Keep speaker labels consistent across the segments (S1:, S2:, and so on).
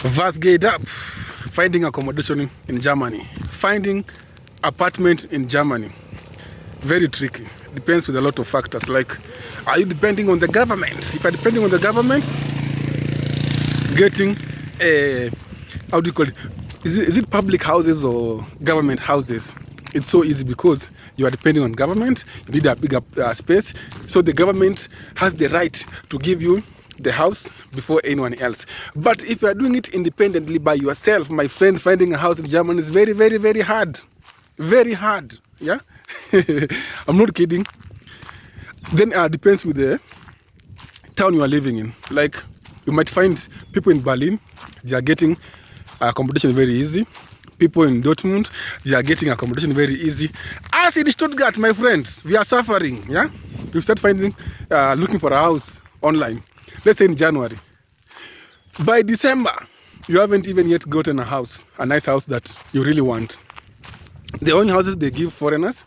S1: Was geht up? Finding accommodation in Germany. Finding apartment in Germany. Very tricky. Depends with a lot of factors. Like, are you depending on the government? If you're depending on the government, getting a, how do you call it? Is it public houses or government houses? It's so easy because you are depending on government. You need a bigger space. So the government has the right to give you the house before anyone else. But if you are doing it independently by yourself, my friend, finding a house in Germany is very, very, very hard. Very hard. Yeah. I'm not kidding. Then depends with the town you are living in. Like, you might find people in Berlin, they are getting accommodation very easy. People in Dortmund, they are getting accommodation very easy. As in Stuttgart, my friend, we are suffering. Yeah, you start finding, looking for a house online. Let's say in January. By December, you haven't even yet gotten a house, a nice house that you really want. The only houses they give foreigners,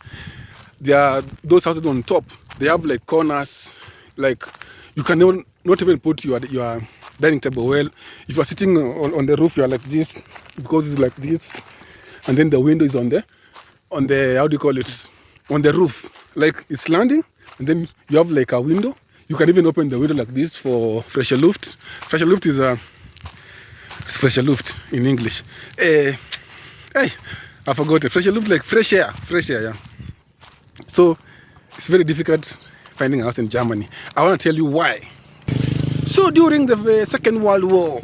S1: they are those houses on top. They have like corners, like you can not even put your dining table well. If you are sitting on the roof, you are like this, because it's like this, and then the window is on the how do you call it, on the roof, like it's landing, and then you have like a window. You can even open the window like this for fresher luft. Fresher luft is it's fresher luft in English. Hey, I forgot it. Fresher luft, like fresh air, yeah. So it's very difficult finding a house in Germany. I want to tell you why. So during the Second World War,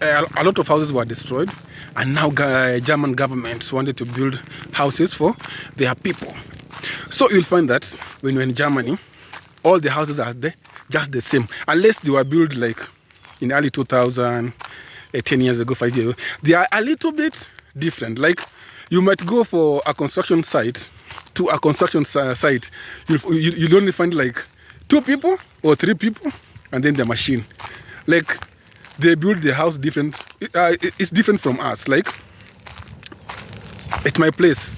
S1: a lot of houses were destroyed, and now German government wanted to build houses for their people. So you'll find that when you're in Germany, all the houses are just the same, unless they were built like in early 2000, 10 years ago, 5 years ago. They are a little bit different. Like, you might go for a construction site to a construction site. You'll only find like 2 people or 3 people, and then the machine. Like, they build the house different. It's different from us. Like, at my place,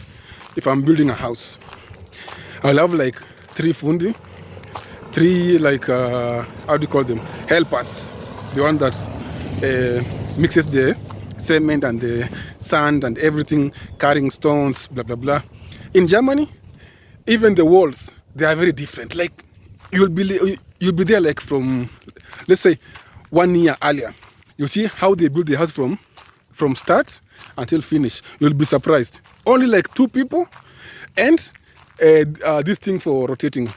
S1: if I'm building a house, I'll have like 3 fundi, 3 like how do you call them, helpers, the one that mixes the cement and the sand and everything, carrying stones, blah blah blah. In Germany, even the walls, they are very different. Like, you'll be there like from, let's say, 1 year earlier. You see how they build the house from start until finish. You'll be surprised. Only like 2 people, and this thing for rotating.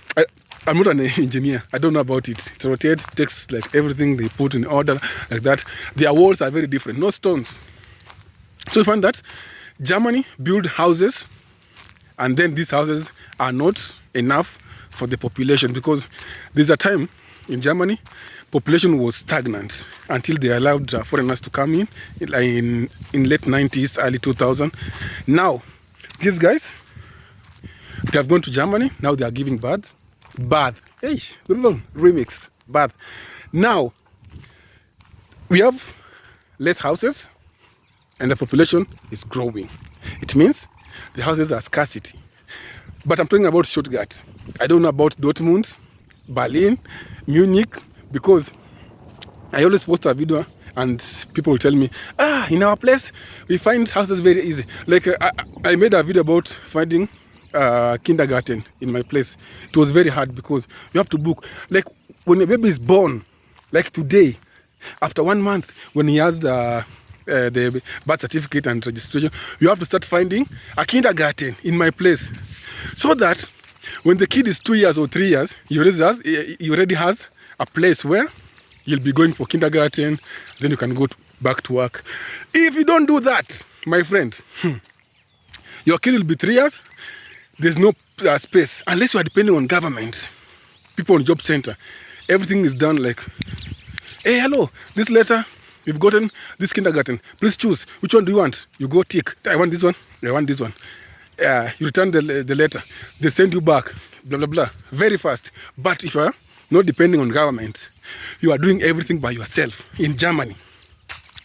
S1: I'm not an engineer. I don't know about it. It rotates, takes like everything they put in order like that. Their walls are very different, no stones. So you find that Germany build houses, and then these houses are not enough for the population, because there's a time in Germany population was stagnant until they allowed foreigners to come in late 90s, early 2000. Now these guys, they have gone to Germany. Now they are giving birth. Hey, remix. Bath. Now we have less houses, and the population is growing. It means the houses are scarcity. But I'm talking about Stuttgart. I don't know about Dortmund, Berlin, Munich, because I always post a video and people will tell me, in our place we find houses very easy. Like, I made a video about finding kindergarten in my place. It was very hard because you have to book. Like, when a baby is born, like today, after 1 month, when he has the birth certificate and registration, you have to start finding a kindergarten in my place, so that when the kid is 2 years or 3 years, he already has a place where you'll be going for kindergarten. Then you can go back to work. If you don't do that, my friend, your kid will be 3 years. There's no space, unless you are depending on government, people on job center. Everything is done like, hey, hello, this letter, you've gotten this kindergarten. Please choose. Which one do you want? You go tick. I want this one. I want this one. You return the letter. They send you back. Blah, blah, blah. Very fast. But if you are not depending on government, you are doing everything by yourself. In Germany,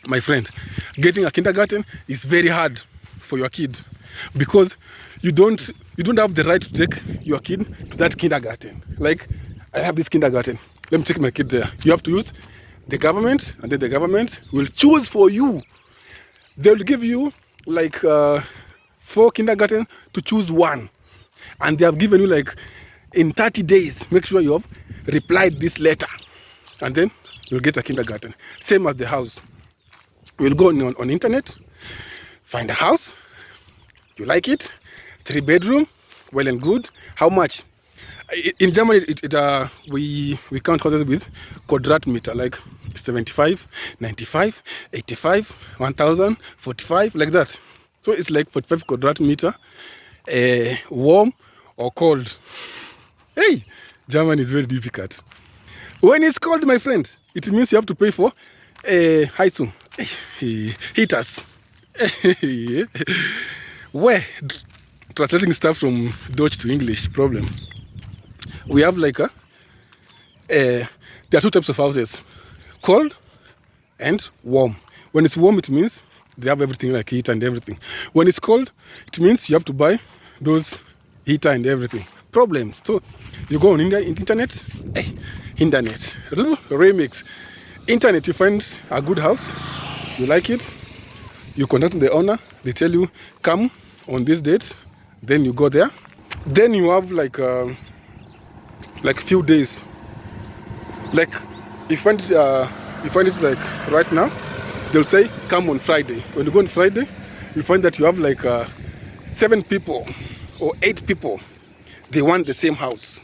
S1: my friend, getting a kindergarten is very hard for your kid, because you don't have the right to take your kid to that kindergarten. Like, I have this kindergarten, let me take my kid there. You have to use the government, and then the government will choose for you. They'll give you like 4 kindergarten to choose one, and they have given you like in 30 days. Make sure you have replied this letter, and then you'll get a kindergarten. Same as the house. We'll go on internet, find a house, you like it, 3-bedroom, well and good. How much? In Germany, we count houses with quadrat meter, like 75, 95, 85, 1000, 45, like that. So it's like 45 quadrat meter, warm or cold. Hey, German is very difficult. When it's cold, my friend, it means you have to pay for Heizung, heaters. Where translating stuff from Dutch to English problem. We have like there are 2 types of houses, cold and warm. When it's warm, it means they have everything like heat and everything. When it's cold, it means you have to buy those heater and everything. Problems. So you go on internet, internet, remix, internet, you find a good house, you like it, you contact the owner, they tell you come on this date, then you go there, then you have like few days, like you find it like right now, they'll say come on Friday. When you go on Friday, you find that you have like 7 people or 8 people, they want the same house.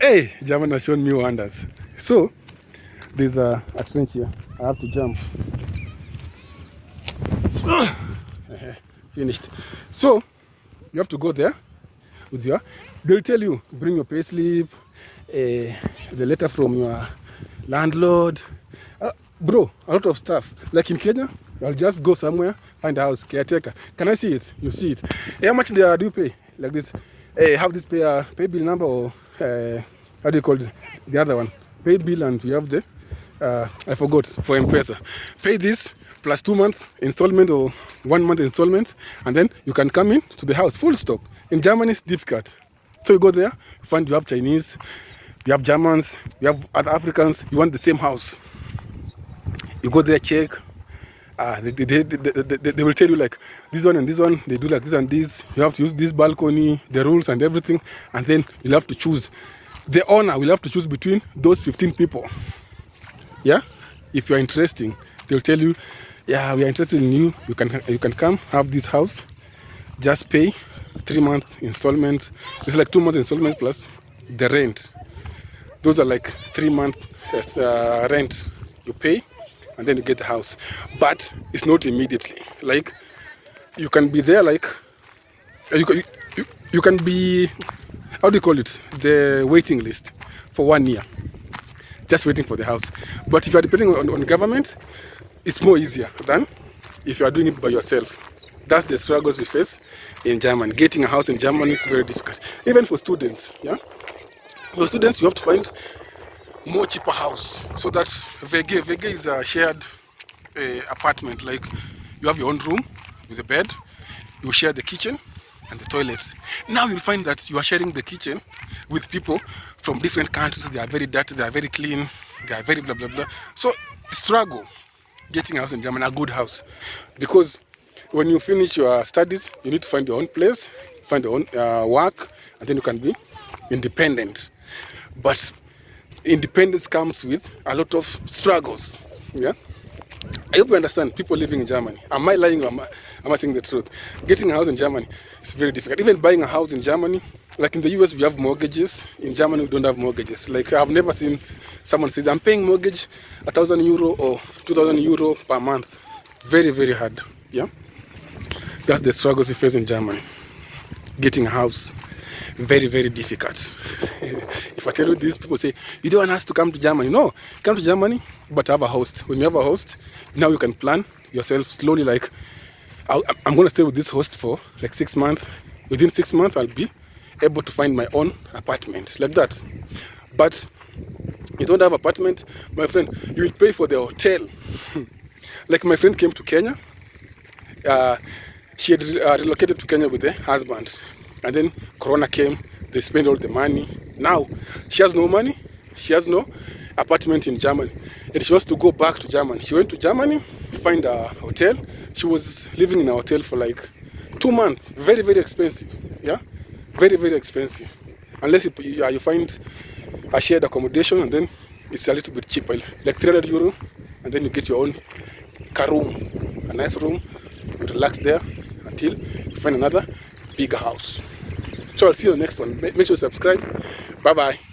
S1: Hey, German has shown me wonders. So there's a trench here, I have to jump. Finished. So you have to go there with your, they'll tell you bring your pay slip, the letter from your landlord, bro, a lot of stuff. Like in Kenya, I'll just go somewhere, find a house, caretaker. Can I see it? You see it. How much do you pay? Like this. Have this pay bill number, or how do you call it? The other one. Pay bill, and we have the I forgot, for M-Pesa. Pay this plus 2 month installment or 1 month installment, and then you can come in to the house. Full stop. In Germany, it's difficult. So you go there, you find you have Chinese, you have Germans, you have other Africans. You want the same house. You go there, check. They will tell you like this one and this one, they do like this and this. You have to use this balcony, the rules and everything, and then you'll have to choose. The owner will have to choose between those 15 people. Yeah, if you are interested, they'll tell you, yeah, we are interested in you. You can come have this house. Just pay 3 month installments. It's like 2 month installments plus the rent. Those are like 3 month rent you pay, and then you get the house. But it's not immediately. Like you can be there, like you can be, how do you call it, the waiting list for 1 year, just waiting for the house. But if you are depending on government, it's more easier than if you are doing it by yourself. That's the struggles we face in Germany. Getting a house in Germany is very difficult, even for students. Yeah, for students you have to find more cheaper house. So that VG is a shared apartment. Like you have your own room with a bed, you share the kitchen and the toilets. Now you'll find that you are sharing the kitchen with people from different countries. They are very dirty, they are very clean, they are very blah blah blah. So struggle getting a house in Germany, a good house, because when you finish your studies, you need to find your own place, find your own work, and then you can be independent. But independence comes with a lot of struggles. Yeah, I hope you understand. People living in Germany. Am I lying or am I saying the truth? Getting a house in Germany is very difficult. Even buying a house in Germany, like in the US, we have mortgages. In Germany, we don't have mortgages. Like I've never seen someone says, I'm paying mortgage €1,000 or €2,000 per month. Very, very hard. Yeah, that's the struggles we face in Germany. Getting a house, very, very difficult. If I tell you this, people say, you don't want us to come to Germany. No, come to Germany, but have a host. When you have a host, now you can plan yourself slowly. Like, I'm going to stay with this host for like 6 months. Within 6 months, I'll be able to find my own apartment, like that. But you don't have apartment, my friend, you will pay for the hotel. Like my friend came to Kenya. She had relocated to Kenya with her husband, and then Corona came. They spent all the money. Now she has no money, She has no apartment in Germany, and she wants to go back to Germany. She went to Germany, find a hotel. She was living in a hotel for like 2 months. Very, very expensive. Yeah, very, very expensive. Unless you find a shared accommodation, and then it's a little bit cheaper, like 300 euro, and then you get your own car room, a nice room. You relax there until you find another bigger house. So I'll see you on the next one. Make sure you subscribe. Bye bye.